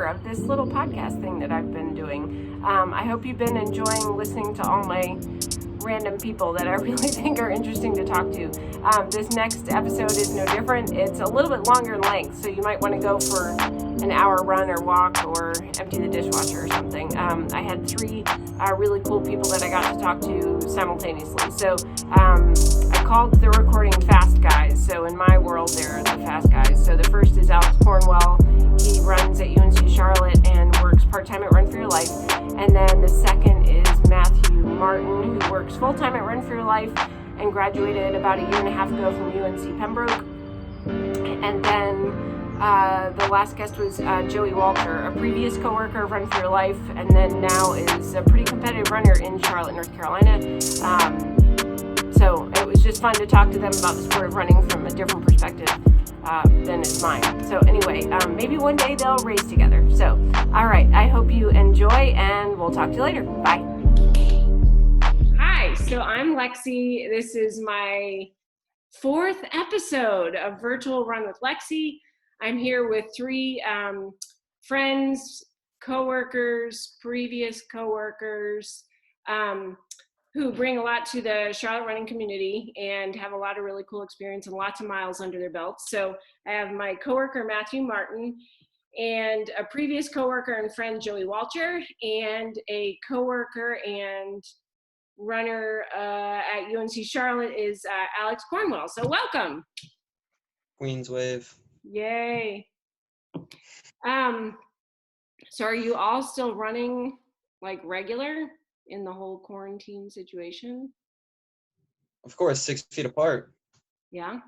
of this little podcast thing that I've been doing. I hope you've been enjoying listening to all my random people that I really think are interesting to talk to. This next episode is no different. It's a little bit longer in length, so you might want to go for an hour run or walk or empty the dishwasher or something. I had three really cool people that I got to talk to simultaneously. So I called the recording Fast Guys. So in my world, they're the Fast Guys. So the first is Alex Cornwell. He runs at UNC Charlotte and works part-time at Run for Your Life. And then the second is Matthew Martin, who works full-time at Run for Your Life and graduated about a year and a half ago from UNC Pembroke. And then the last guest was Joey Woltjer, a previous coworker of Run for Your Life, and then now is a pretty competitive runner in Charlotte, North Carolina. So it was just fun to talk to them about the sport of running from a different perspective than is mine. So anyway, maybe one day they'll race together. So, all right, I hope you enjoy, and we'll talk to you later. Bye. Hi, so I'm Lexi. This is my fourth episode of Virtual Run with Lexi. I'm here with three friends, coworkers, previous coworkers, who bring a lot to the Charlotte running community and have a lot of really cool experience and lots of miles under their belts. So I have my coworker, Matthew Martin, and a previous coworker and friend, Joey Woltjer, and a coworker and runner at UNC Charlotte is Alex Cornwell. So welcome. Queens Wave. Yay. So are you all still running like regular in the whole quarantine situation? Of course, 6 feet apart. Yeah.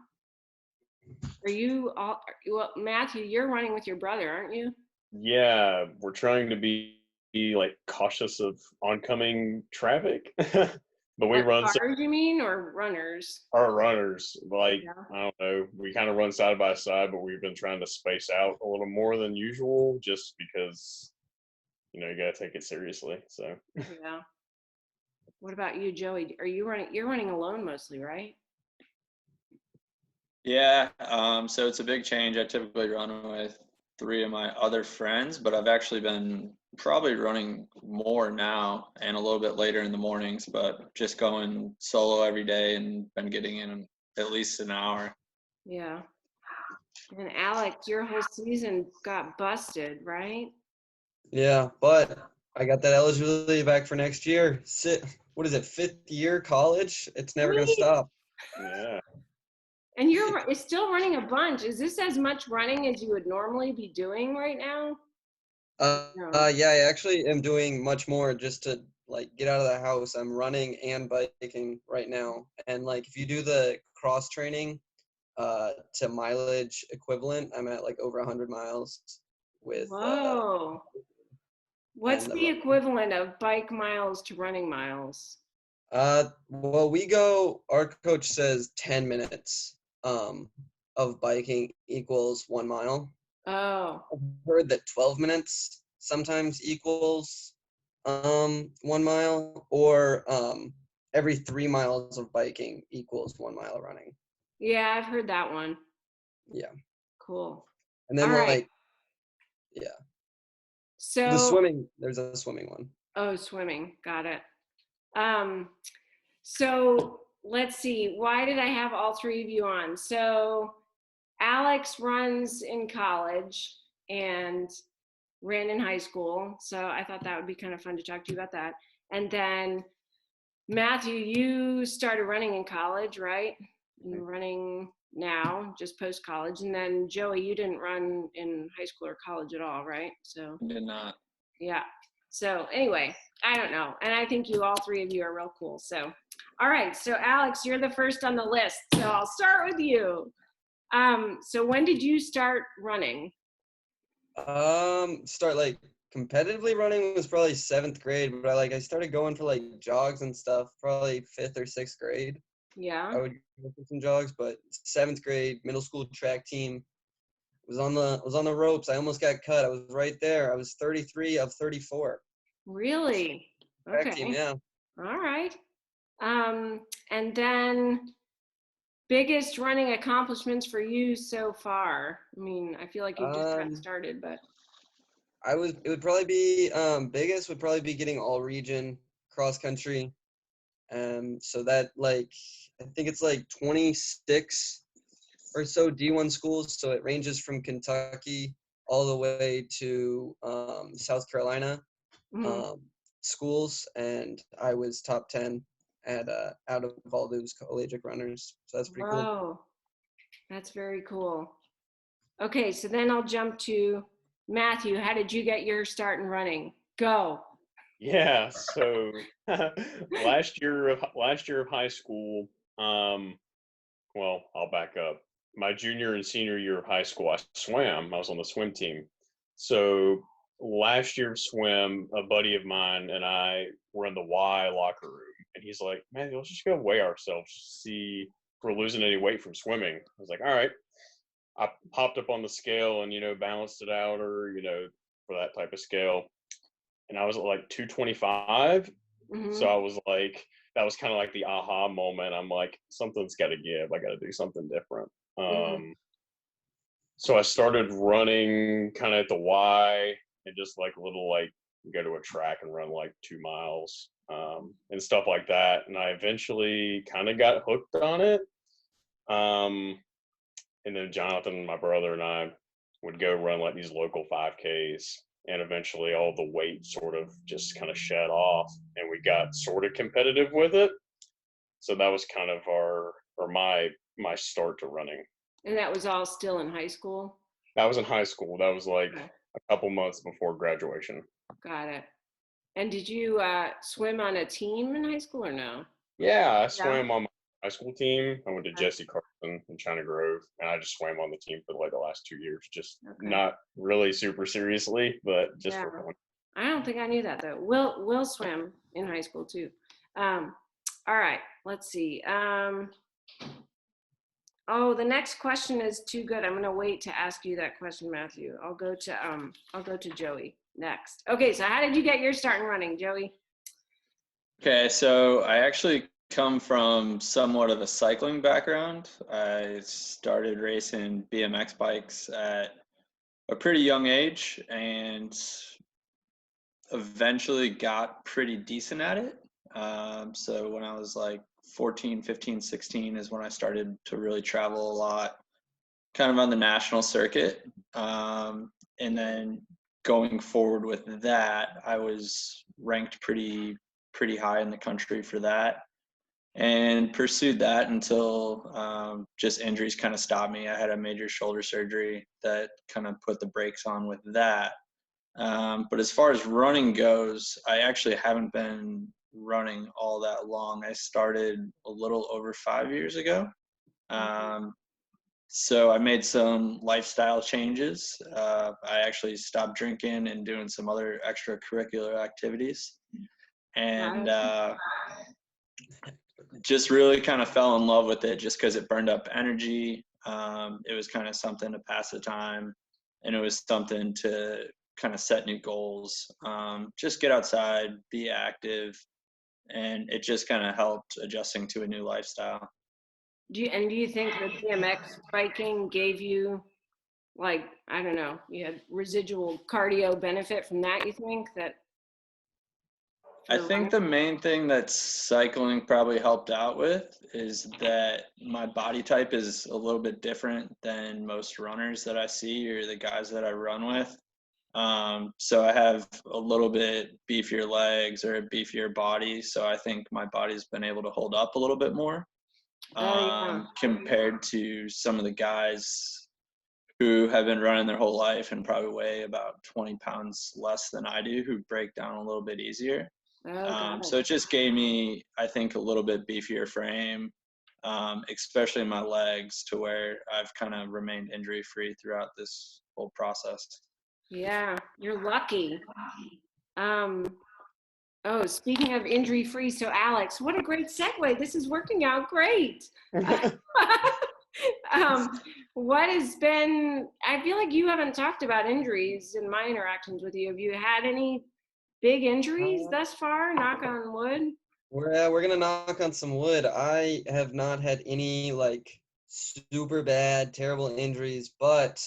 Are you all, well, Matthew, you're running with your brother, aren't you? Yeah, we're trying to be like cautious of oncoming traffic. But we Like run cars, you mean, or runners? our runners, like, Yeah. I don't know, we kind of run side by side, but we've been trying to space out a little more than usual just because, you gotta take it seriously. So Yeah. What about you, Joey? Are you running? You're running alone mostly, right? Yeah, so it's a big change. I typically run with three of my other friends, but I've actually been probably running more now and a little bit later in the mornings, but just going solo every day and been getting in at least an hour. Yeah. And Alex, your whole season got busted, right? Yeah, but I got that eligibility back for next year. What is it, 5th year college? It's never going to stop. yeah. And you're still running a bunch. Is this as much running as you would normally be doing right now? No. Yeah, I actually am doing much more just to like get out of the house. I'm running and biking right now. And like if you do the cross training to mileage equivalent, I'm at like over 100 miles with Whoa. What's and the equivalent of bike miles to running miles? well, our coach says 10 minutes of biking equals 1 mile. Oh. I've heard that 12 minutes sometimes equals 1 mile, or every 3 miles of biking equals 1 mile of running. Yeah, I've heard that one. Yeah. Cool. And then All right. yeah. So The swimming, there's a swimming one. Oh, swimming. Got it. So let's see. Why did I have all three of you on? So Alex runs in college and ran in high school. So I thought that would be kind of fun to talk to you about that. And then Matthew, you started running in college, right? You're running now, just post-college. And then Joey, you didn't run in high school or college at all, right? So Did not. yeah. So anyway, I don't know. And I think all three of you are real cool. So, all right. So Alex, you're the first on the list. So I'll start with you. So when did you start running? Start like competitively running was probably 7th grade, but I started going for like jogs and stuff probably 5th or 6th grade. Yeah. I would go for some jogs, but 7th grade middle school track team was on the ropes. I almost got cut. I was right there. I was 33 of 34. Really? Track Okay. team, yeah. All right. And then biggest running accomplishments for you so far? I mean, I feel like you just got started, but. It would probably be biggest would probably be getting all region cross country. So that like I think it's like 26 or so D1 schools. So it ranges from Kentucky all the way to South Carolina Mhm. schools, and I was top 10 at out of all those collegiate runners. So that's pretty cool. Whoa, that's very cool. Okay, so then I'll jump to Matthew. How did you get your start in running? Go. Yeah, so last year of high school, well, I'll back up. My junior and senior year of high school, I swam. I was on the swim team. So last year of swim, a buddy of mine and I were in the Y locker room, and he's like, "Man, let's just go weigh ourselves, see if we're losing any weight from swimming." I was like, "All right." I popped up on the scale and balanced it out, or for that type of scale, and I was at like 225. So Hmm. I was like, that was kind of like the aha moment. I'm like, something's got to give. I got to do something different. Hmm. So I started running kind of at the Y, and just like little, like, go to a track and run like 2 miles, and stuff like that. And I eventually kind of got hooked on it. Um, and then Jonathan, my brother, and I would go run like these local 5Ks. And eventually all the weight sort of just kind of shed off, and we got sort of competitive with it. So that was kind of my start to running. And that was all still in high school? That was in high school. That was like Okay, a couple months before graduation. got it. And did you swim on a team in high school or no? Yeah, I Yeah. swam on my high school team. I went to Okay. Jesse Carson in China Grove, and I just swam on the team for like the last 2 years. Just Okay. not really super seriously, but just Yeah. for fun. I don't think I knew that though. Will swim in high school too. Um, all right, let's see. Oh, the next question is too good. I'm gonna wait to ask you that question, Matthew. I'll go to Joey next. Okay, so how did you get your start in running, Joey? Okay, so I actually come from somewhat of a cycling background. I started racing BMX bikes at a pretty young age and eventually got pretty decent at it. So when I was like 14, 15, 16 is when I started to really travel a lot, kind of on the national circuit. And then going forward with that, I was ranked pretty high in the country for that, and pursued that until just injuries kind of stopped me. I had a major shoulder surgery that kind of put the brakes on with that. But as far as running goes, I actually haven't been running all that long. I started a little over 5 years ago. Um, so I made some lifestyle changes. I actually stopped drinking and doing some other extracurricular activities, and just really kind of fell in love with it just because it burned up energy. It was kind of something to pass the time, and it was something to kind of set new goals. Just get outside, be active, and it just kind of helped adjusting to a new lifestyle. Do you think the BMX biking gave you, like, I don't know, you had residual cardio benefit from that, you think, that I for think running? the main thing that cycling probably helped out with is that my body type is a little bit different than most runners that I see or the guys that I run with. So I have a little bit beefier legs or a beefier body. So I think my body's been able to hold up a little bit more Oh yeah. compared to some of the guys who have been running their whole life and probably weigh about 20 pounds less than I do, who break down a little bit easier. Oh, got it. So it just gave me, I think, a little bit beefier frame, especially my legs, to where I've kind of remained injury free throughout this whole process. Yeah, you're lucky. Um, oh, speaking of injury free, so Alex, what a great segue. This is working out great. Um, what has been, I feel like you haven't talked about injuries in my interactions with you. Have you had any big injuries Uh, thus far? Knock on wood. we're gonna knock on some wood. I have not had any like super bad, terrible injuries, but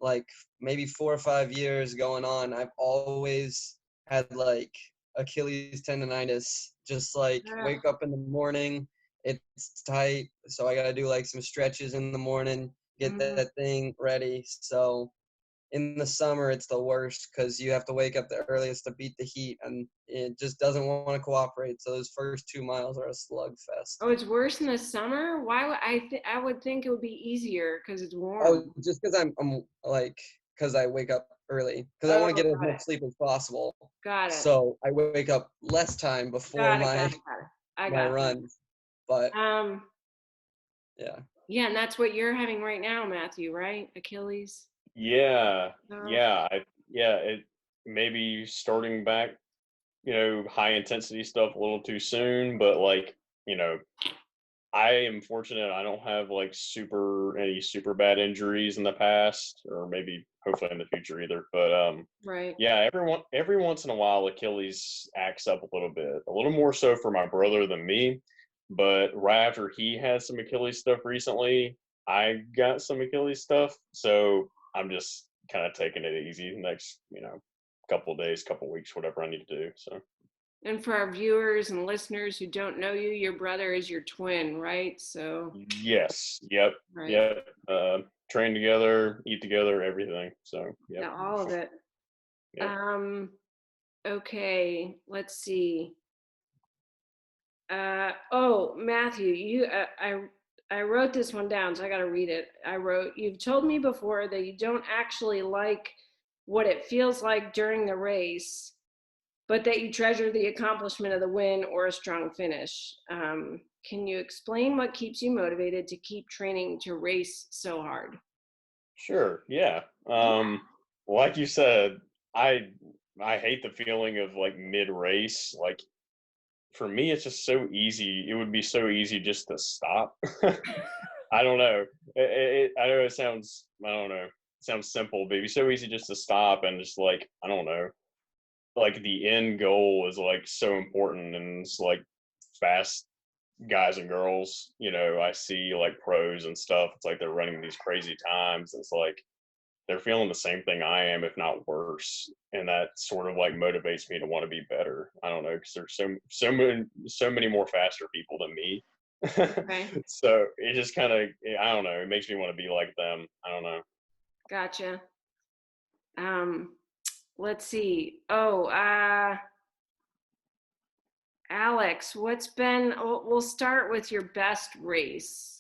like maybe 4 or 5 years going on, I've always had like Achilles tendonitis. Just like wake up in the morning, it's tight, so I gotta do like some stretches in the morning, get that thing ready. So in the summer, it's the worst because you have to wake up the earliest to beat the heat, and it just doesn't want to cooperate. So those first 2 miles are a slugfest. Oh, it's worse in the summer? Why would I would think it would be easier because it's warm. Oh, just because I'm like, because I wake up early, because I want to get as much sleep as possible. Got it. So I wake up less time before my runs. But yeah. Yeah, and that's what you're having right now, Matthew, right? Achilles. Yeah, it maybe starting back, high intensity stuff a little too soon, but like, I am fortunate I don't have like any super bad injuries in the past, or maybe hopefully in the future either. But right. yeah, every once in a while Achilles acts up a little more so for my brother than me. But right after he had some Achilles stuff recently, I got some Achilles stuff. So I'm just kind of taking it easy the next, couple of days, couple of weeks, whatever I need to do. So. And for our viewers and listeners who don't know you, your brother is your twin, right? So. Yes. Yep. Right. Yep. Train together, eat together, everything. So. Yep. Yeah, all of it. Yep. Okay. Let's see. Matthew, I wrote this one down, so I got to read it. I wrote, you've told me before that you don't actually like what it feels like during the race, but that you treasure the accomplishment of the win or a strong finish. Can you explain what keeps you motivated to keep training to race so hard? Sure. Yeah. Like you said, I hate the feeling of like mid race. Like for me, it's just so easy. It would be so easy just to stop. I don't know. I know it sounds, I don't know, it sounds simple, but it'd be so easy just to stop and just like, I don't know, like the end goal is like so important, and it's like fast guys and girls, I see like pros and stuff. It's like they're running these crazy times. It's like they're feeling the same thing I am, if not worse, and that sort of like motivates me to want to be better. I don't know, because there's so many more faster people than me. Okay. So it just kind of, I don't know, it makes me want to be like them. I don't know. Gotcha. Let's see. Alex, we'll start with your best race.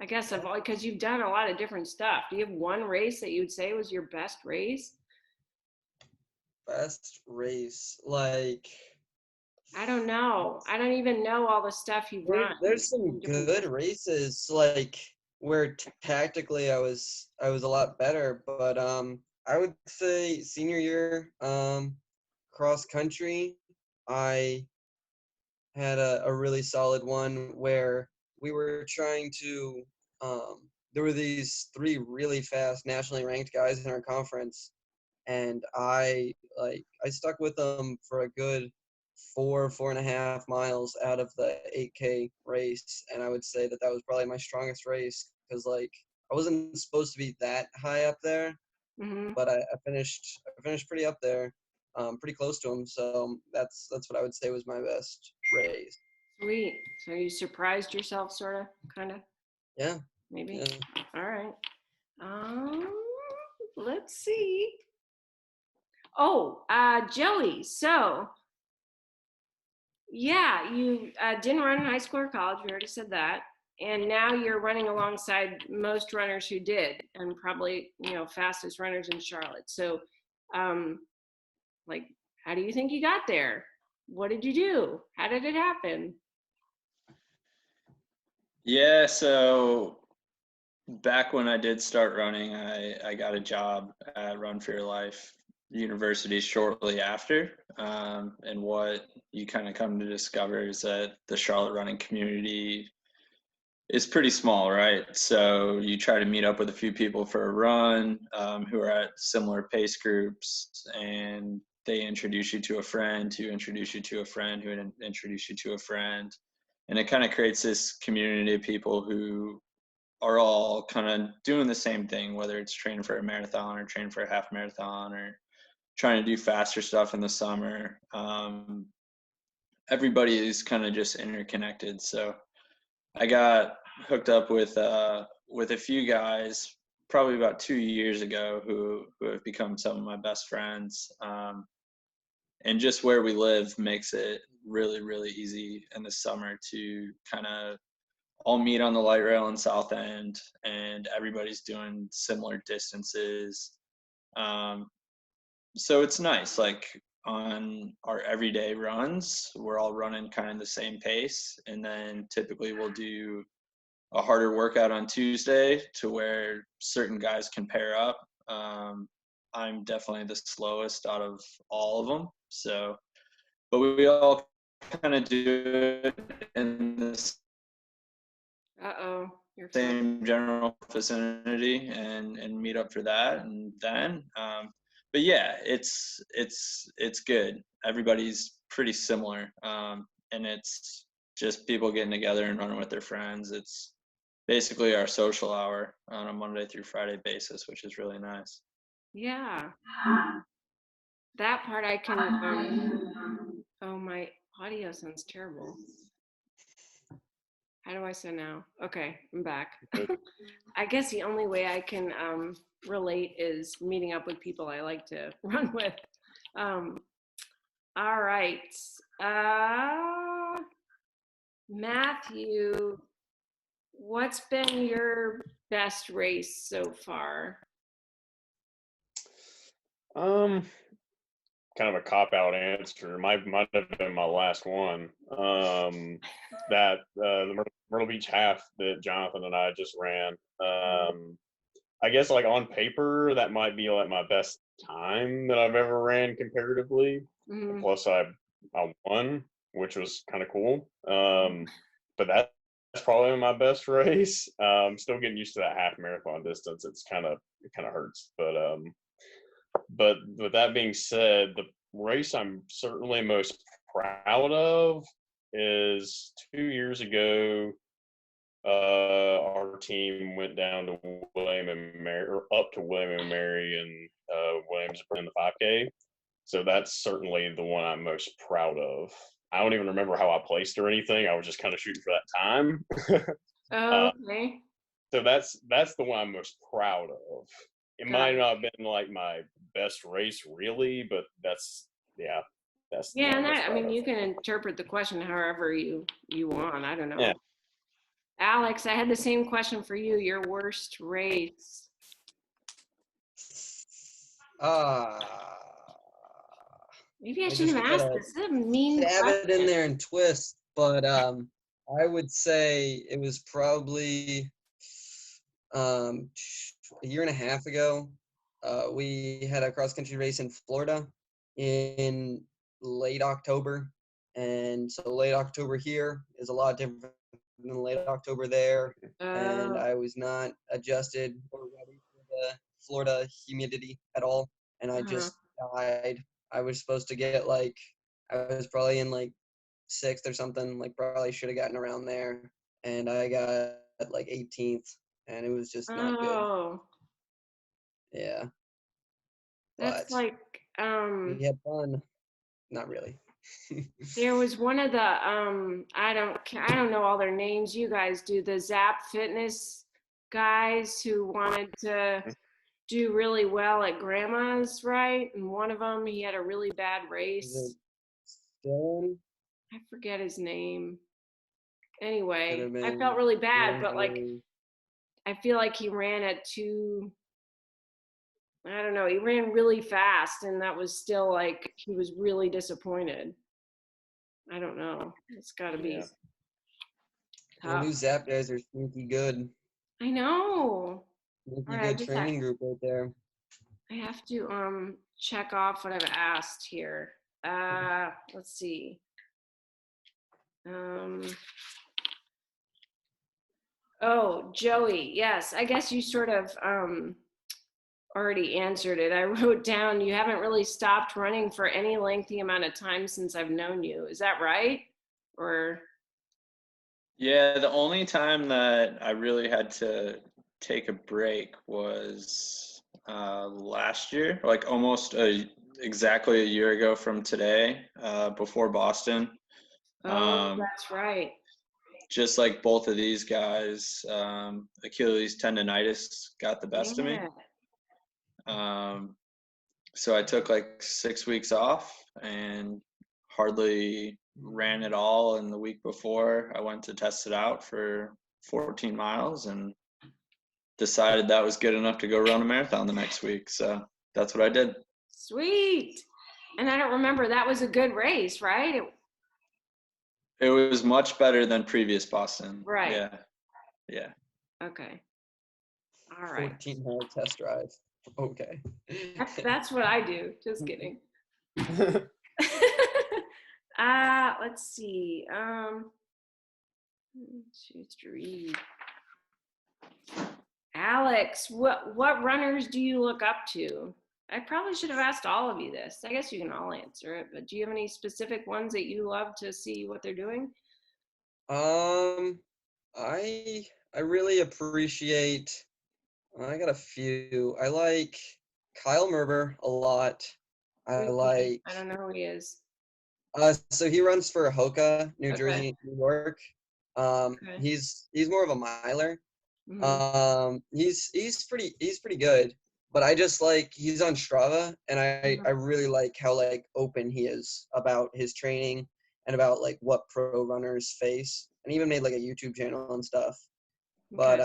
I guess because you've done a lot of different stuff. Do you have one race that you would say was your best race? Best race, like, I don't know. I don't even know all the stuff you've run. There's some good races, like where tactically I was a lot better, but I would say senior year, cross country, I had a really solid one where we were trying to, there were these 3 really fast nationally ranked guys in our conference, and I stuck with them for a good 4.5 miles out of the 8K race, and I would say that was probably my strongest race, because like I wasn't supposed to be that high up there, but I finished pretty up there, pretty close to them. So that's what I would say was my best race. Sweet. So you surprised yourself, sort of, kind of. Yeah. Maybe. Yeah. All right. Let's see. Oh, Joey. So, yeah, you didn't run in high school or college. We already said that. And now you're running alongside most runners who did, and probably, fastest runners in Charlotte. So, like, how do you think you got there? What did you do? How did it happen? Yeah, so back when I did start running, I got a job at Run for Your Life University shortly after. And what you kind of come to discover is that the Charlotte running community is pretty small, right? So you try to meet up with a few people for a run who are at similar pace groups, and they introduce you to a friend who introduce you to a friend who introduce you to a friend. And it kind of creates this community of people who are all kind of doing the same thing, whether it's training for a marathon or training for a half marathon or trying to do faster stuff in the summer. Everybody is kind of just interconnected. So I got hooked up with a few guys probably about 2 years ago who have become some of my best friends. And just where we live makes it really, really easy in the summer to kind of all meet on the light rail in South End, and everybody's doing similar distances. So it's nice. Like on our everyday runs, we're all running kind of the same pace, and then typically we'll do a harder workout on Tuesday to where certain guys can pair up. I'm definitely the slowest out of all of them. So, but we all kind of do it in the You're same general vicinity and meet up for that. And then, but yeah, it's good. Everybody's pretty similar. And it's just people getting together and running with their friends. It's basically our social hour on a Monday through Friday basis, which is really nice. Yeah, that part I can. Oh, my audio sounds terrible. How do I sound now? Okay, I'm back. I guess the only way I can relate is meeting up with people I like to run with. All right, Matthew, what's been your best race so far? Kind of a cop-out answer. Might have been my last one. That the Myrtle Beach half that Jonathan and I just ran. I guess like on paper that might be like my best time that I've ever ran comparatively. Mm-hmm. Plus I won, which was kind of cool. But that's probably my best race. I'm still getting used to that half marathon distance. It kind of hurts, but with that being said, the race I'm certainly most proud of is 2 years ago. Our team went down to William and Mary, or up to William and Mary, and Williamsburg in the 5K. So that's certainly the one I'm most proud of. I don't even remember how I placed or anything. I was just kind of shooting for that time. Okay. So that's the one I'm most proud of. It might not have been like my best race really, but that's yeah. And I mean, you can interpret the question however you want. I don't know. Yeah. Alex, I had the same question for you. Your worst race? Maybe I shouldn't have asked this. This is a mean stab question. it in there and twist, but I would say it was probably a year and a half ago. We had a cross country race in Florida in late October, and so late October here is a lot different than late October there, and I was not adjusted or ready for the Florida humidity at all, and I just died. I was supposed to get I was probably in like 6th or something, probably should have gotten around there, and I got 18th, and it was just not good. Yeah. That's But we had fun. Not really. there was one of the I don't know all their names. You guys do, the Zap Fitness guys who wanted to do really well at Grandma's, right? And one of them, he had a really bad race. I forget his name. Anyway, I felt really bad, but I feel like he ran at I don't know, he ran really fast, and that was still he was really disappointed. I don't know. It's got to be The new Zap guys are sneaky good. I know. Sneaky good training group right there. I have to check off what I've asked here. Let's see. Oh, Joey, yes. I guess you sort of already answered it. I wrote down, you haven't really stopped running for any lengthy amount of time since I've known you. Is that right? Or Yeah, the only time that I really had to take a break was last year, like exactly a year ago from today, before Boston. Oh, Um, that's right. just like both of these guys, Achilles tendonitis got the best of me. Yeah. Um, so I took like 6 weeks off and hardly ran at all. And the week before, I went to test it out for 14 miles and decided that was good enough to go run a marathon the next week. So that's what I did. Sweet. And I don't remember, that was a good race, right? It was much better than previous Boston. Right. Yeah. Yeah. Okay. All right. 14-mile test drive. Okay. That's what I do. Just kidding. Let's see. Choose to read. Alex, what runners do you look up to? I probably should have asked all of you this. I guess you can all answer it, but do you have any specific ones that you love to see what they're doing? Um, I really appreciate. I got a few. I like Kyle Merber a lot. I Who's he? like. I don't know who he is. So he runs for Hoka, New Okay. Jersey, New York. Okay. He's more of a miler. Hmm. He's pretty good, but I just like he's on Strava, and I Hmm. really like how like open he is about his training and about like what pro runners face, and he even made like a YouTube channel and stuff. Okay. But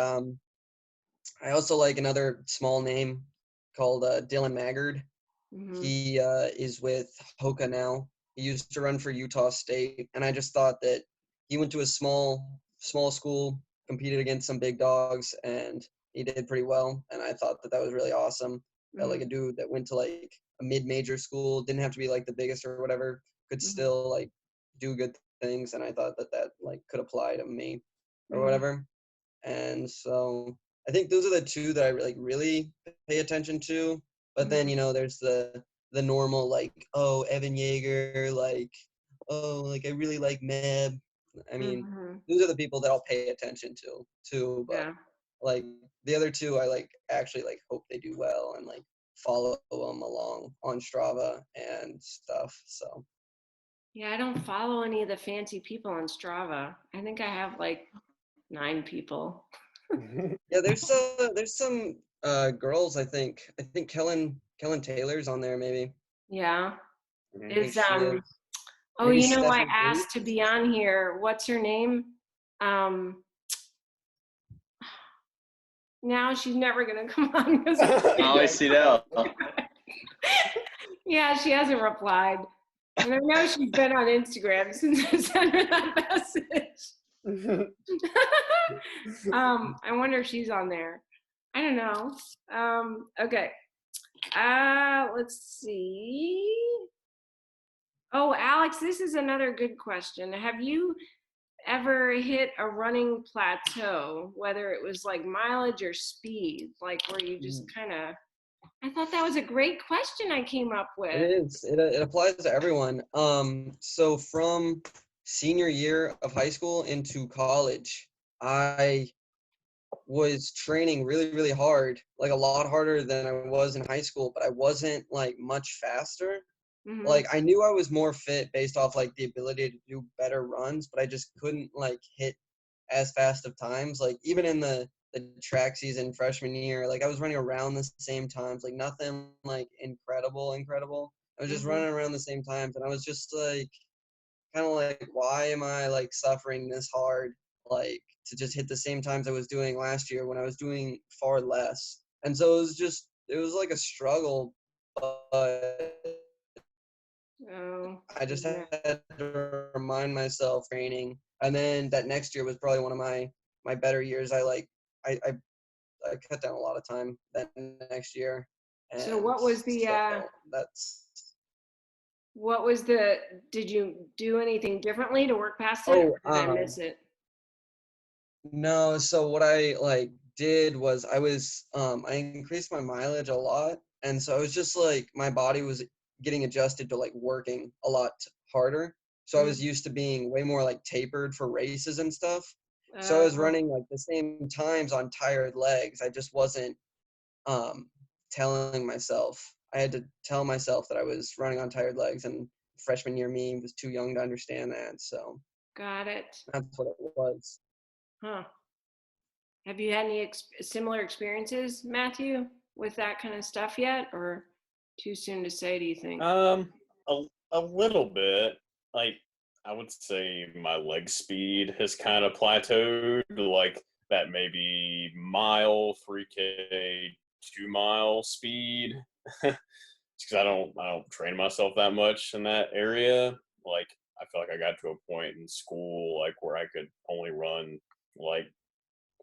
I also like another small name called Dylan Maggard. Hmm. He is with Hoka now. He used to run for Utah State, and I just thought that he went to a small school, competed against some big dogs, and he did pretty well. And I thought that that was really awesome. That like a Hmm. dude that went to like a mid-major school, didn't have to be like the biggest or whatever, could Hmm. still like do good things. And I thought that that like could apply to me or Hmm. whatever. And so I think those are the two that I like really pay attention to. But then Hmm. there's the normal like, oh, Evan Yeager, like, oh, like I really like Meb. I mean, Hmm. those are the people that I'll pay attention to too. But Yeah. like the other two, I like actually like hope they do well and like follow them along on Strava and stuff. So Yeah, I don't follow any of the fancy people on Strava. I think I have like 9 people. yeah, there's some girls. I think Kellen Taylor's on there maybe. Yeah. I think Is she is. oh, Maybe you know, I Stephanie asked to Gates. be on here. What's her name? Um, now she's never gonna come on because Molly Seidel. yeah, she hasn't replied. And I know she's been on Instagram since I sent her that message. I wonder if she's on there. I don't know. Okay. Let's see. Oh, Alex, this is another good question. Have you ever hit a running plateau, whether it was like mileage or speed, like where you just kind of, I thought that was a great question I came up It with. is. It applies to everyone. So from senior year of high school into college, I was training really, really hard, like a lot harder than I was in high school, but I wasn't like much faster. Mm-hmm. Like I knew I was more fit based off like the ability to do better runs, but I just couldn't like hit as fast of times. Like even in the track season freshman year, like I was running around the same times, like nothing like incredible. I was just Mm-hmm. running around the same times, and I was just like kind of like, why am I like suffering this hard, like to just hit the same times I was doing last year when I was doing far less. And so it was like a struggle, but Oh, I just yeah. had to remind myself training. And then that next year was probably one of my better years. I cut down a lot of time that next year, So and so that's. what was the, did you do anything differently to work past it, Oh, or did I miss it? no. So what I like did was I increased my mileage a lot, and so I was just like my body was getting adjusted to like working a lot harder. So I was Mm-hmm. used to being way more like tapered for races and stuff. So I was Uh, running like the same times on tired legs. I just wasn't telling myself. I had to tell myself that I was running on tired legs, and freshman year me was too young to understand that. So got it. that's what it was. Huh. Have you had any similar experiences, Matthew, with that kind of stuff yet, or too soon to say, do you think? Um, a little bit. Like I would say my leg speed has kind of plateaued. Like that maybe mile, 3K, 2 mile speed. Because I don't train myself that much in that area. Like I feel like I got to a point in school like where I could only run like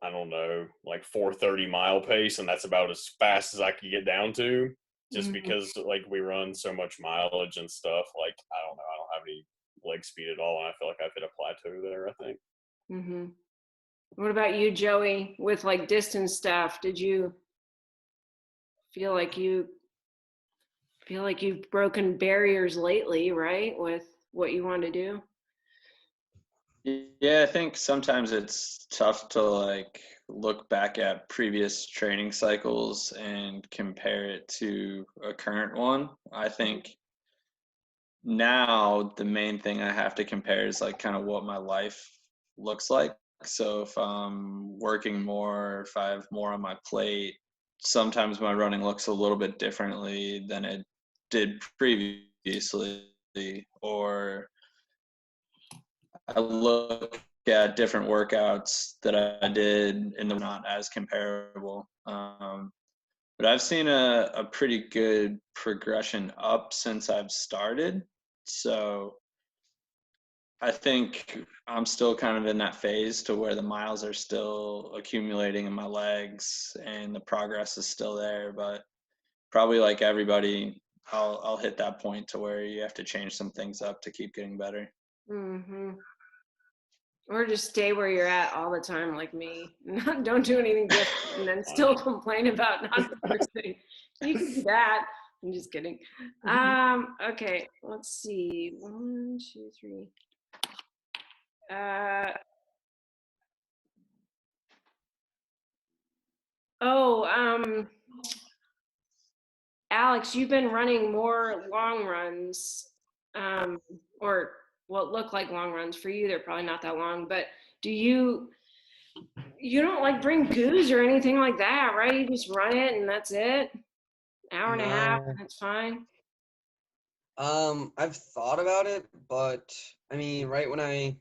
I don't know, like 4:30 mile pace, and that's about as fast as I could get down to. Just Mm-hmm. because like we run so much mileage and stuff, like I don't know, I don't have any leg speed at all, and I feel like I've hit a plateau there. I think. Mm-hmm. What about you, Joey, with like distance stuff? Did you feel like you feel like you've broken barriers lately, right? With what you want to do? Yeah, I think sometimes it's tough to like look back at previous training cycles and compare it to a current one. I think now the main thing I have to compare is like kind of what my life looks like. So if I'm working more, if I have more on my plate, sometimes my running looks a little bit differently than it did previously, or I look at different workouts that I did and they're not as comparable. But I've seen a pretty good progression up since I've started. So I think I'm still kind of in that phase to where the miles are still accumulating in my legs and the progress is still there. But probably like everybody, I'll hit that point to where you have to change some things up to keep getting better. Mm-hmm. Or just stay where you're at all the time, like me. Don't do anything different, and then still complain about not progressing. You can do that. I'm just kidding. Okay, let's see. 1, 2, 3. Uh, oh, Alex, you've been running more long runs, or what look like long runs for you. They're probably not that long, but do you don't like bring goose or anything like that, right? You just run it and that's it. Hour and a half, No. and that's fine. I've thought about it, but I mean, right when I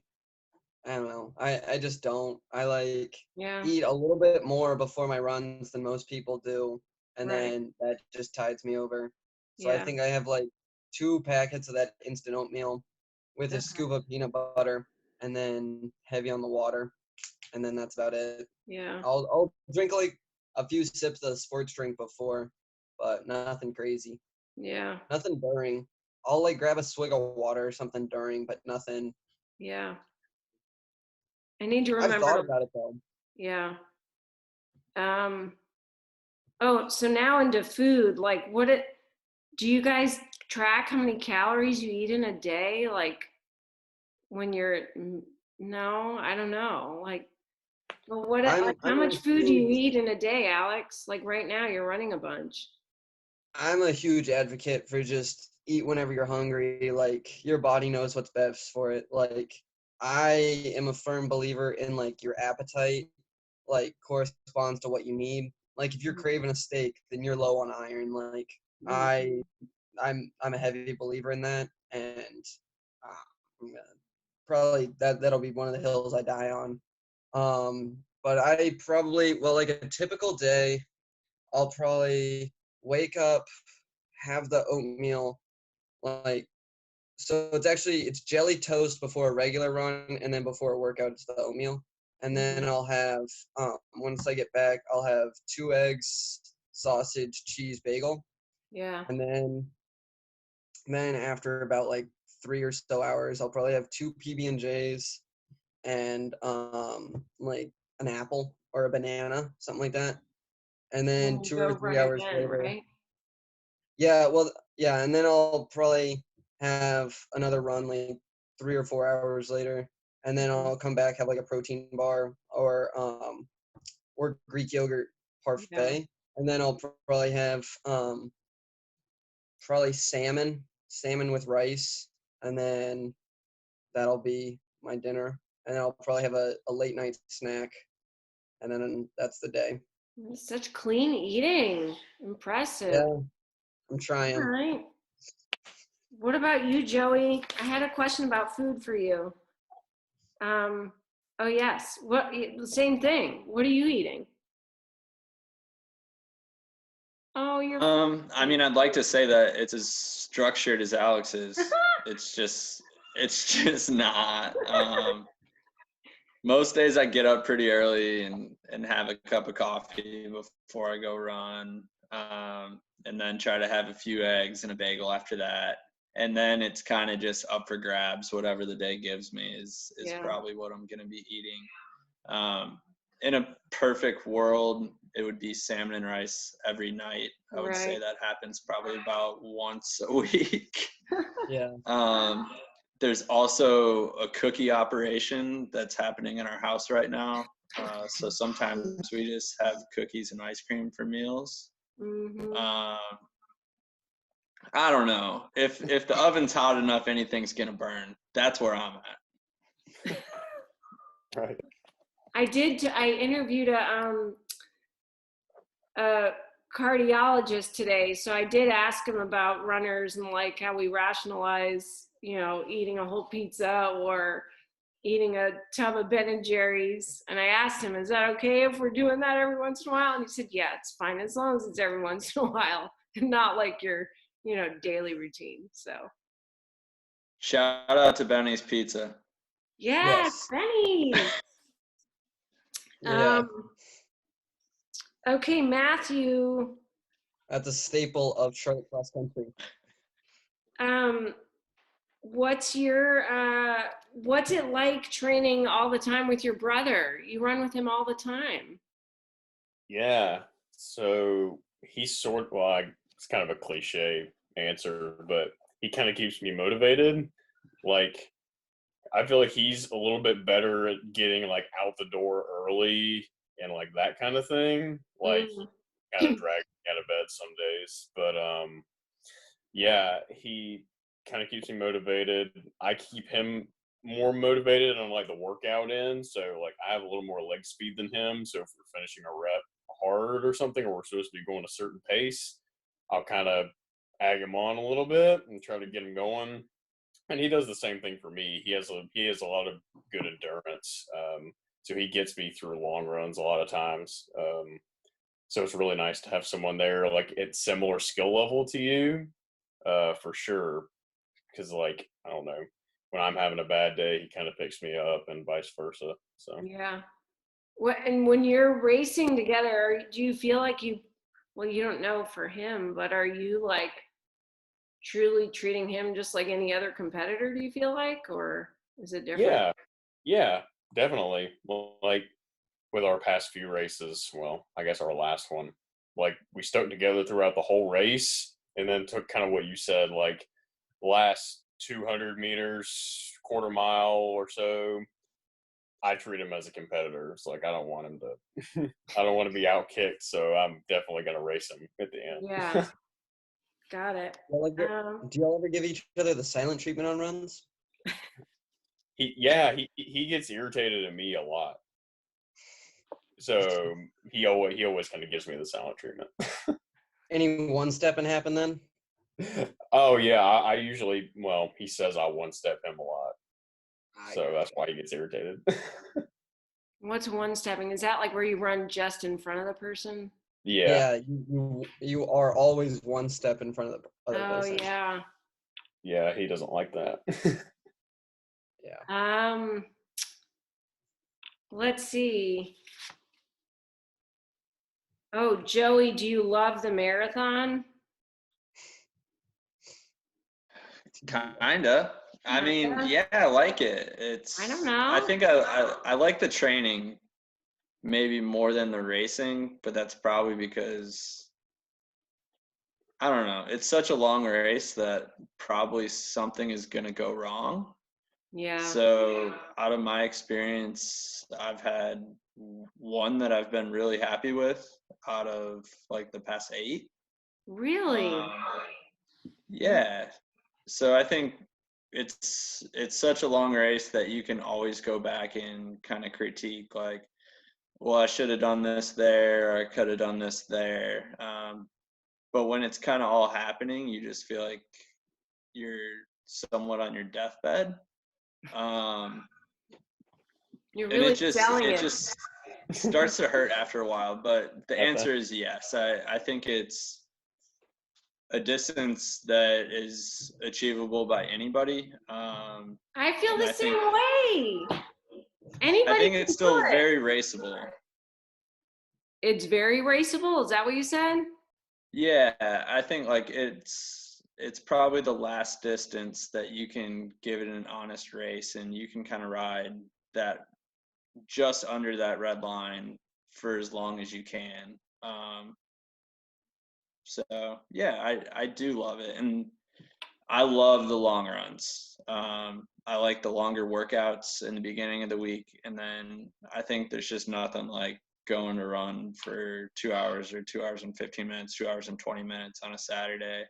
don't know, I just don't. I like Yeah, eat a little bit more before my runs than most people do, and right. then that just tides me over. So I Yeah. think I have like 2 packets of that instant oatmeal with a Okay. scoop of peanut butter, and then heavy on the water, and then that's about it. Yeah. I'll drink like a few sips of sports drink before, but nothing crazy. Yeah. Nothing during. I'll like grab a swig of water or something during, but nothing. Yeah. I need to I've remember thought to, about it though. yeah. Um, oh, so now into food, like do you guys track how many calories you eat in a day? Like when you're, no, I don't know. Well, like how I'm a much food do you huge eat in a day, Alex? Like right now you're running a bunch. I'm a huge advocate for just eat whenever you're hungry. Like your body knows what's best for it. Like I am a firm believer in like your appetite like corresponds to what you need. Like if you're craving a steak, then you're low on iron. Like Mm-hmm. I I'm a heavy believer in that, and I'm gonna probably that'll be one of the hills I die on. But I probably like a typical day, I'll probably wake up, have the oatmeal, like so it's jelly toast before a regular run, and then before a workout it's the oatmeal. And then Mm-hmm. I'll have once I get back, I'll have 2 eggs, sausage, cheese, bagel, Yeah. and then after about like 3 or so hours, I'll probably have 2 PB&Js and like an apple or a banana, something like that. And then And two go or three run hours again, later, right? yeah, well, yeah, and then I'll probably have another run like 3 or 4 hours later, and then I'll come back, have like a protein bar or Greek yogurt parfait, and then I'll probably have probably salmon with rice, and then that'll be my dinner, and then I'll probably have a late night snack, and then that's the day. Such clean eating. Impressive. Yeah, I'm All trying. right. What about you, Joey? I had a question about food for you. Oh yes. What? Same thing. What are you eating? Oh, you're. I mean, I'd like to say that it's as structured as Alex's. It's just not. Most days I get up pretty early and have a cup of coffee before I go run, and then try to have a few eggs and a bagel after that. And then it's kind of just up for grabs. Whatever the day gives me is probably what I'm going to be eating. In a perfect world, it would be salmon and rice every night. I would say that happens probably about once a week. Yeah. There's also a cookie operation that's happening in our house right now. So sometimes we just have cookies and ice cream for meals. Mm-hmm. I don't know. If the oven's hot enough, anything's gonna burn. That's where I'm at. Right. I interviewed a cardiologist today, so I did ask him about runners and like how we rationalize, eating a whole pizza or eating a tub of Ben and Jerry's. And I asked him, is that okay if we're doing that every once in a while? And he said, yeah, it's fine as long as it's every once in a while and not like your, daily routine. So shout out to Benny's Pizza. Yeah, Yes. Benny's. Yeah. Okay, Matthew. That's a staple of Charlotte cross country. What's it like training all the time with your brother? You run with him all the time. Yeah. So he's it's kind of a cliche answer, but he kind of keeps me motivated. Like, I feel like he's a little bit better at getting like out the door early and like that kind of thing. Like, kind of drag me out of bed some days, but yeah, he kind of keeps me motivated. I keep him more motivated on like the workout end. So like I have a little more leg speed than him. So if we're finishing a rep hard or something, or we're supposed to be going a certain pace, I'll kind of ag him on a little bit and try to get him going. And he does the same thing for me. He has a lot of good endurance. So he gets me through long runs a lot of times. So it's really nice to have someone there like at similar skill level to you, for sure. Because like, I don't know, when I'm having a bad day, he kind of picks me up and vice versa. So yeah. And when you're racing together, do you feel like you don't know for him, but are you like truly treating him just like any other competitor, do you feel like, or is it different? Yeah, definitely. Well, like with our past few races, well, I guess our last one, like we stuck together throughout the whole race and then took kind of what you said, like last 200 meters, quarter mile or so, I treat him as a competitor. It's like I don't want him to I don't want to be outkicked, so I'm definitely gonna race him at the end. Yeah. Got it. Do y'all ever give each other the silent treatment on runs? He gets irritated at me a lot. So he always kind of gives me the silent treatment. Any one-stepping happen then? Oh yeah, I usually, well, he says I one-step him a lot. So that's why he gets irritated. What's one-stepping? Is that like where you run just in front of the person? Yeah. Yeah, you are always one step in front of the other person. Oh yeah. Yeah, he doesn't like that. Yeah. Let's see. Oh, Joey, do you love the marathon? Kinda. I mean, yeah, I like it. I don't know. I think I like the training maybe more than the racing, but that's probably because I don't know. It's such a long race that probably something is gonna go wrong. Yeah. So out of my experience, I've had one that I've been really happy with out of like the past 8. Really? Um, yeah. So I think it's such a long race that you can always go back and kind of critique like, well, I should have done this there, or I could have done this there. But when it's kind of all happening, you just feel like you're somewhat on your deathbed. Um, You're and really selling it it. just starts to hurt after a while. But the Okay. answer is yes. I think it's a distance that is achievable by anybody. I feel And the same way. I Anybody think can it's do still it. very raceable. It's very raceable. Is that what you said? Yeah, I think like it's probably the last distance that you can give it an honest race, and you can kind of ride that just under that red line for as long as you can. So yeah, I do love it, and I love the long runs. I like the longer workouts in the beginning of the week, and then I think there's just nothing like going to run for 2 hours or 2 hours and 15 minutes, 2 hours and 20 minutes on a Saturday.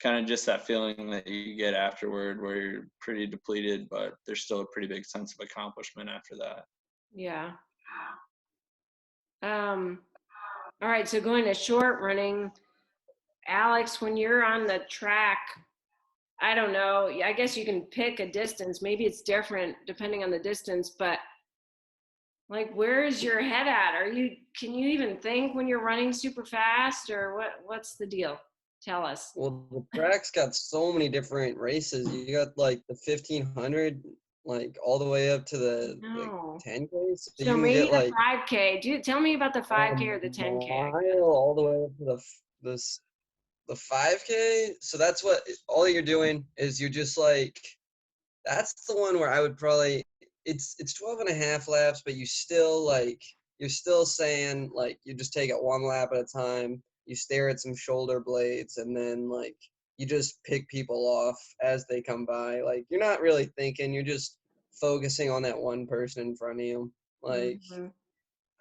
Kind of just that feeling that you get afterward where you're pretty depleted, but there's still a pretty big sense of accomplishment after that. Yeah. All right, so going to short running, Alex, when you're on the track, I don't know, I guess you can pick a distance. Maybe it's different depending on the distance, but like where is your head at? Can you even think when you're running super fast, or what's the deal? Tell us. Well, the track's got so many different races. You got like the 1500, like all the way up to the like No. 10K. So So you can maybe get the like 5K. Tell me about the a 5K or the 10K. mile all the way up to the 5K. So that's what all you're doing is you're just like, that's the one where I would probably, it's 12 and a half laps, but you still like, you're still saying like, you just take it one lap at a time. You stare at some shoulder blades, and then like you just pick people off as they come by. Like you're not really thinking, you're just focusing on that one person in front of you. Like Mhm.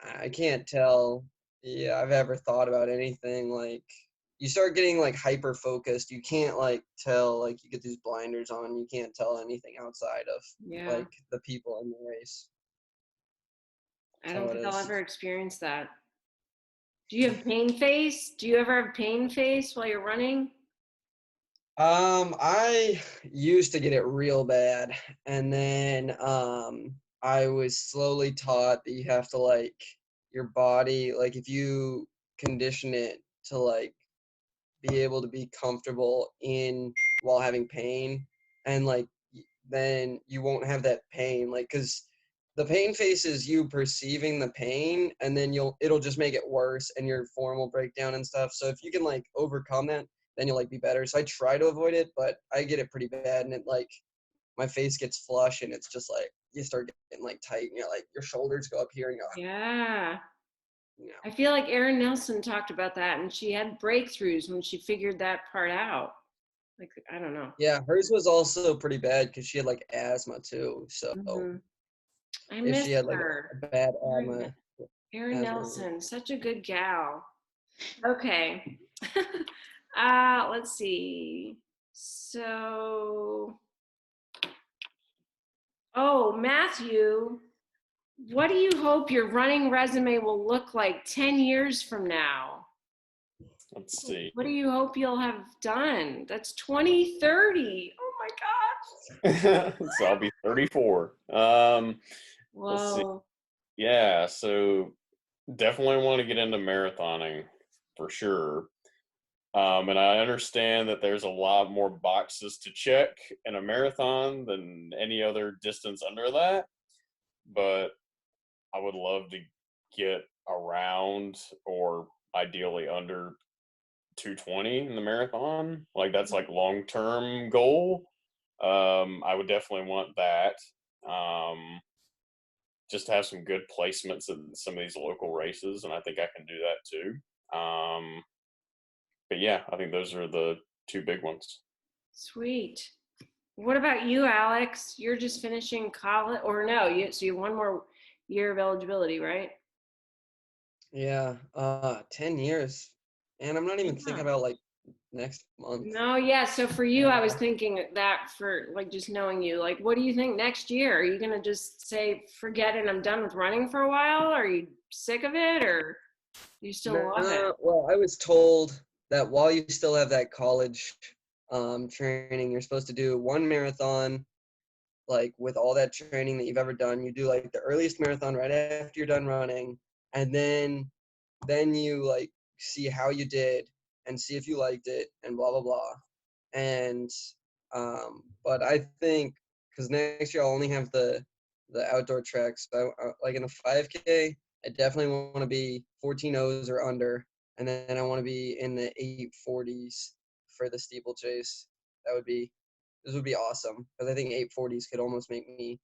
I can't tell, yeah, I've ever thought about anything. Like you start getting like hyper focused. You can't like tell, like you get these blinders on. You can't tell anything outside of Yeah, like the people in the race. I That's don't how it think I'll is. ever experience that. Do you have pain face? Do you ever have pain face while you're running? I used to get it real bad, and then I was slowly taught that you have to like your body, like if you condition it to like be able to be comfortable in while having pain, and like then you won't have that pain, like because the pain face is you perceiving the pain, and then it'll just make it worse, and your form will break down and stuff. So if you can like overcome that, then you'll like be better. So I try to avoid it, but I get it pretty bad, and it like my face gets flush, and it's just like you start getting like tight, and you're like your shoulders go up here, and you're like, Yeah. you know. I feel like Erin Nelson talked about that, and she had breakthroughs when she figured that part out. Like, I don't know. Yeah, hers was also pretty bad because she had like asthma too. So Hmm. I if miss she had like her. a bad Erin Erin asthma. Nelson, such a good gal. Okay. Let's see. So, oh, Matthew, what do you hope your running resume will look like 10 years from now? Let's see. What do you hope you'll have done? That's 2030. Oh my God. So I'll be 34. Let's see. Whoa. Yeah, so definitely want to get into marathoning for sure. And I understand that there's a lot more boxes to check in a marathon than any other distance under that, but I would love to get around or ideally under 220 in the marathon. Like that's like long-term goal. I would definitely want that. Just to have some good placements in some of these local races, and I think I can do that too. But yeah, I think those are the two big ones. Sweet. What about you, Alex? You're just finishing college, or no? So you have one more year of eligibility, right? Yeah, 10 years. And I'm not even thinking Yeah. about like next month. No, yeah. So for you, I was thinking that for like just knowing you, like, what do you think next year? Are you gonna just say, forget it, I'm done with running for a while? Are you sick of it, or you still love it? No, well, I was told that while you still have that college training, you're supposed to do one marathon, like with all that training that you've ever done. You do like the earliest marathon right after you're done running, and then you like see how you did and see if you liked it and blah blah blah. And but I think because next year I'll only have the outdoor tracks. So like in a 5K, I definitely want to be 14 O's or under, and then I want to be in the 840s for the steeplechase. This would be awesome because I think 840s could almost get me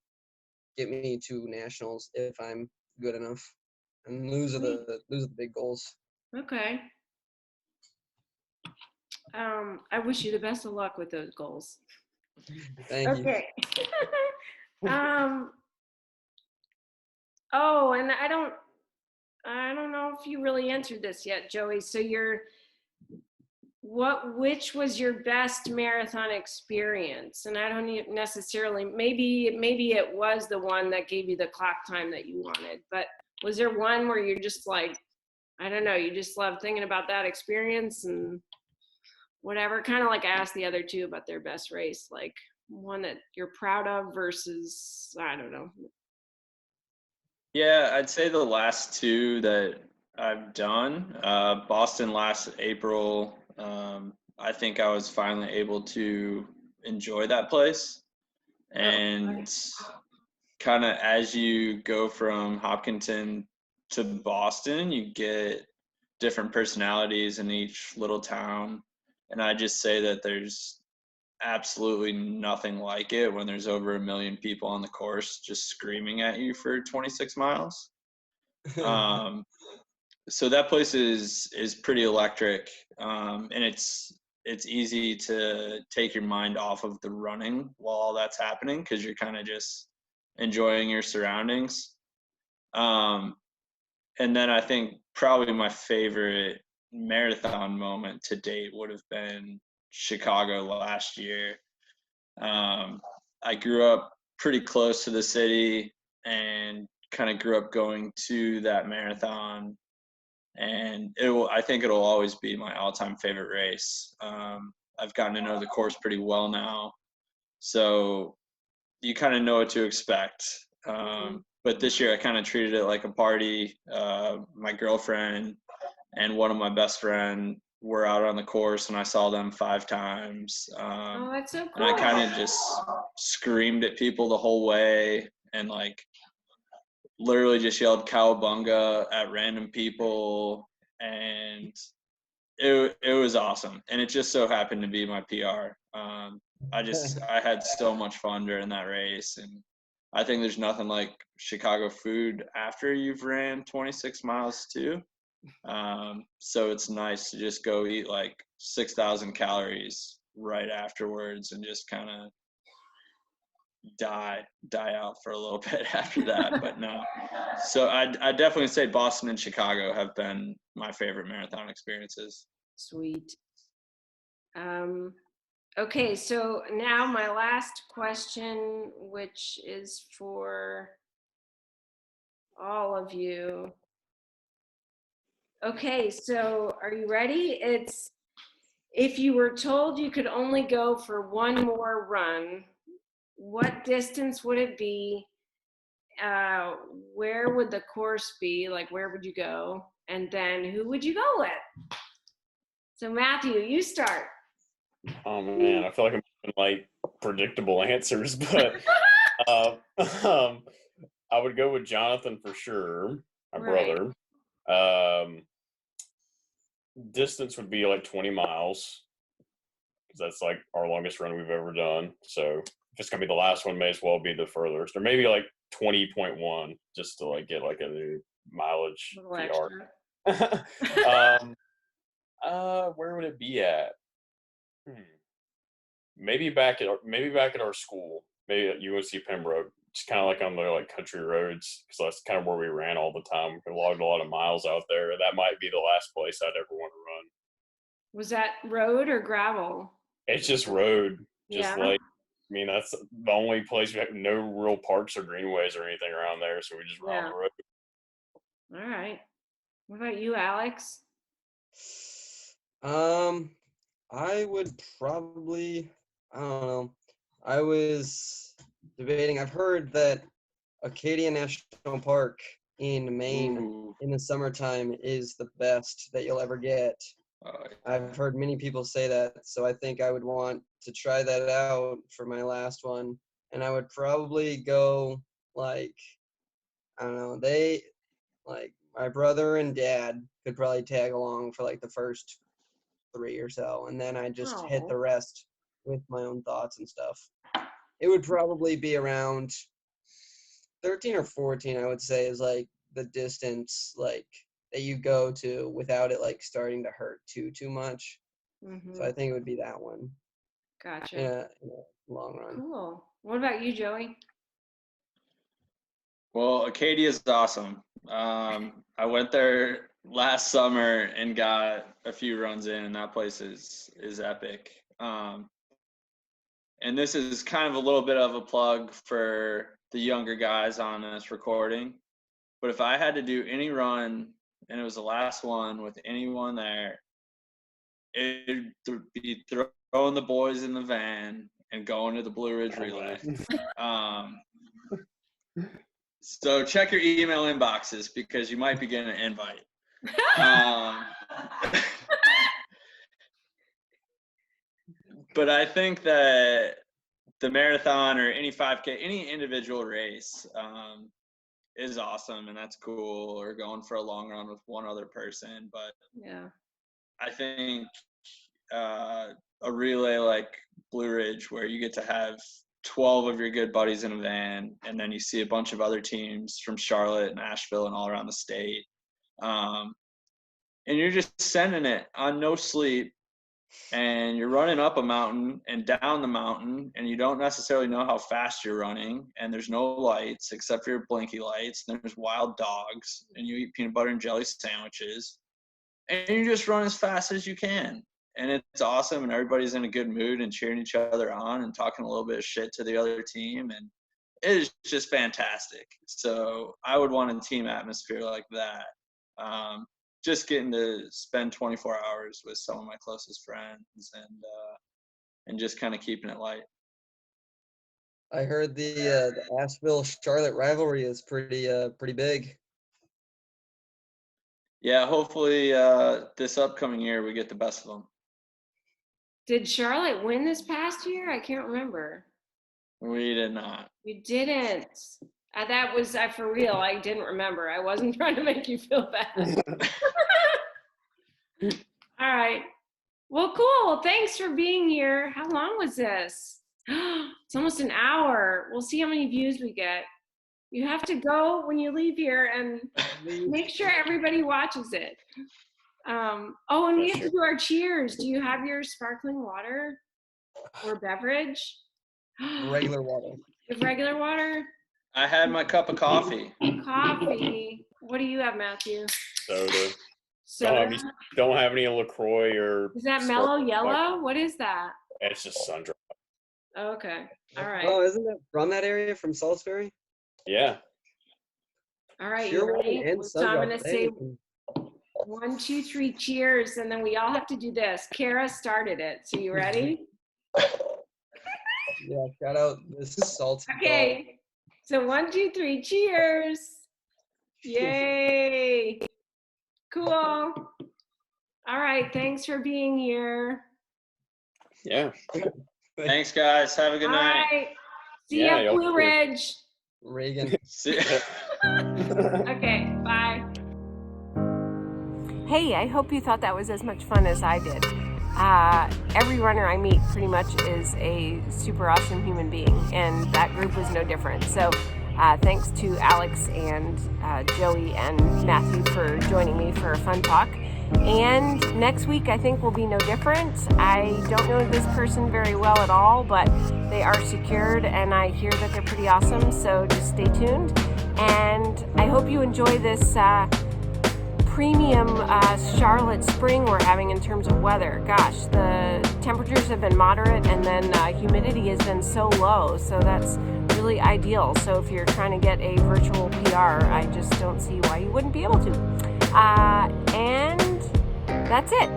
to nationals if I'm good enough. And those are the big goals. Okay. I wish you the best of luck with those goals. Thank you. Okay. um, oh, and I don't know if you really answered this yet, Joey. So which was your best marathon experience? And I don't necessarily, maybe it was the one that gave you the clock time that you wanted, but was there one where you're just like, I don't know, you just love thinking about that experience and whatever? Kind of like I asked the other two about their best race, like one that you're proud of versus, I don't know. Yeah, I'd say the last two that I've done, Boston last April, I think I was finally able to enjoy that place. And kind of as you go from Hopkinton to Boston, you get different personalities in each little town. And I just say that there's absolutely nothing like it when there's over 1 million people on the course just screaming at you for 26 miles. Um, so that place is pretty electric, and it's easy to take your mind off of the running while all that's happening because you're kind of just enjoying your surroundings. Um, and then I think probably my favorite marathon moment to date would have been Chicago last year. I grew up pretty close to the city and kind of grew up going to that marathon. And I think it'll always be my all-time favorite race. I've gotten to know the course pretty well now, so you kind of know what to expect. But this year I kind of treated it like a party. My girlfriend and one of my best friend were out on the course, and I saw them 5 times. Oh, that's so And I cool. kind of just screamed at people the whole way, and like literally just yelled cowabunga at random people, and it was awesome. And it just so happened to be my PR. I had so much fun during that race, and I think there's nothing like Chicago food after you've ran 26 miles too. So it's nice to just go eat like 6,000 calories right afterwards and just kind of die out for a little bit after that. But no, so I definitely say Boston and Chicago have been my favorite marathon experiences. Sweet. Okay, so now my last question, which is for all of you. Okay, so are you ready? It's if you were told you could only go for one more run, what distance would it be? Where would the course be? Like, where would you go? And then who would you go with? So Matthew, you start. Oh man, I feel like I'm giving like predictable answers, but uh, um, I would go with Jonathan for sure, my Right. brother. Distance would be like 20 miles because that's like our longest run we've ever done. So if it's gonna be the last one, may as well be the furthest, or maybe like 20.1 just to like get like a new mileage A little PR. extra. Where would it be at? maybe back at our school, maybe at UNC Pembroke. Just kind of like on the like country roads, because that's kind of where we ran all the time. We logged a lot of miles out there. That might be the last place I'd ever want to run. Was that road or gravel? It's just road. Just Yeah. like, I mean, that's the only place we have no real parks or greenways or anything around there, so we just run on the road. All right. What about you, Alex? I would probably, I don't know. I was debating. I've heard that Acadia National Park in Maine in the summertime is the best that you'll ever get. I've heard many people say that, so I think I would want to try that out for my last one. And I would probably go like, I don't know, like my brother and dad could probably tag along for like the first 3 or so, and then I just hit the rest with my own thoughts and stuff. It would probably be around 13 or 14, I would say, is like the distance like that you go to without it like starting to hurt too much. So I think it would be that one. Gotcha. In a long run. Cool. What about you, Joey? Well, Acadia is awesome. I went there last summer and got a few runs in, and that place is epic. And this is kind of a little bit of a plug for the younger guys on this recording. But if I had to do any run, and it was the last one with anyone there, it'd be throwing the boys in the van and going to the Blue Ridge Relay. So check your email inboxes because you might be getting an invite. But I think that the marathon or any 5K, any individual race is awesome, and that's cool, or going for a long run with one other person. But yeah, I think a relay like Blue Ridge, where you get to have 12 of your good buddies in a van, and then you see a bunch of other teams from Charlotte and Asheville and all around the state. And you're just sending it on no sleep, and you're running up a mountain and down the mountain, and you don't necessarily know how fast you're running, and there's no lights except for your blinky lights, and there's wild dogs, and you eat peanut butter and jelly sandwiches, and you just run as fast as you can. And it's awesome, and everybody's in a good mood and cheering each other on and talking a little bit of shit to the other team, and it is just fantastic. So I would want a team atmosphere like that. Just getting to spend 24 hours with some of my closest friends and just kind of keeping it light. I heard the Asheville-Charlotte rivalry is pretty big. Yeah, hopefully this upcoming year we get the best of them. Did Charlotte win this past year? I can't remember. We did not. You didn't. That was for real. I didn't remember. I wasn't trying to make you feel bad. All right. Well, cool. Thanks for being here. How long was this? It's almost an hour. We'll see how many views we get. You have to go when you leave here and make sure everybody watches it. And we have to do our cheers. Do you have your sparkling water or beverage? Regular water. You have regular water? I had my cup of coffee. Coffee. What do you have, Matthew? Soda. Don't have any LaCroix or. Is that mellow yellow? What is that? It's just Sundrop. Okay. All right. Oh, isn't that from that area, from Salisbury? Yeah. All right. You ready? So I'm going to say 1, 2, 3, cheers, and then we all have to do this. Kara started it. So you ready? Yeah, shout out this salty. Okay. So 1, 2, 3, cheers. Yay. Cool. All right. Thanks for being here. Yeah. Thanks, guys. Have a good night. All right. See ya, Blue Ridge. Reagan. See ya. Okay. Bye. Hey, I hope you thought that was as much fun as I did. Every runner I meet pretty much is a super awesome human being, and that group was no different. So thanks to Alex and Joey and Matthew for joining me for a fun talk. And next week, I think, will be no different. I don't know this person very well at all, but they are secured, and I hear that they're pretty awesome, so just stay tuned. And I hope you enjoy this premium Charlotte spring we're having in terms of weather. Gosh, the temperatures have been moderate, and then humidity has been so low, so that's really ideal. So if you're trying to get a virtual PR, I just don't see why you wouldn't be able to. And that's it.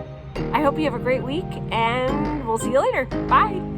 I hope you have a great week, and we'll see you later. Bye.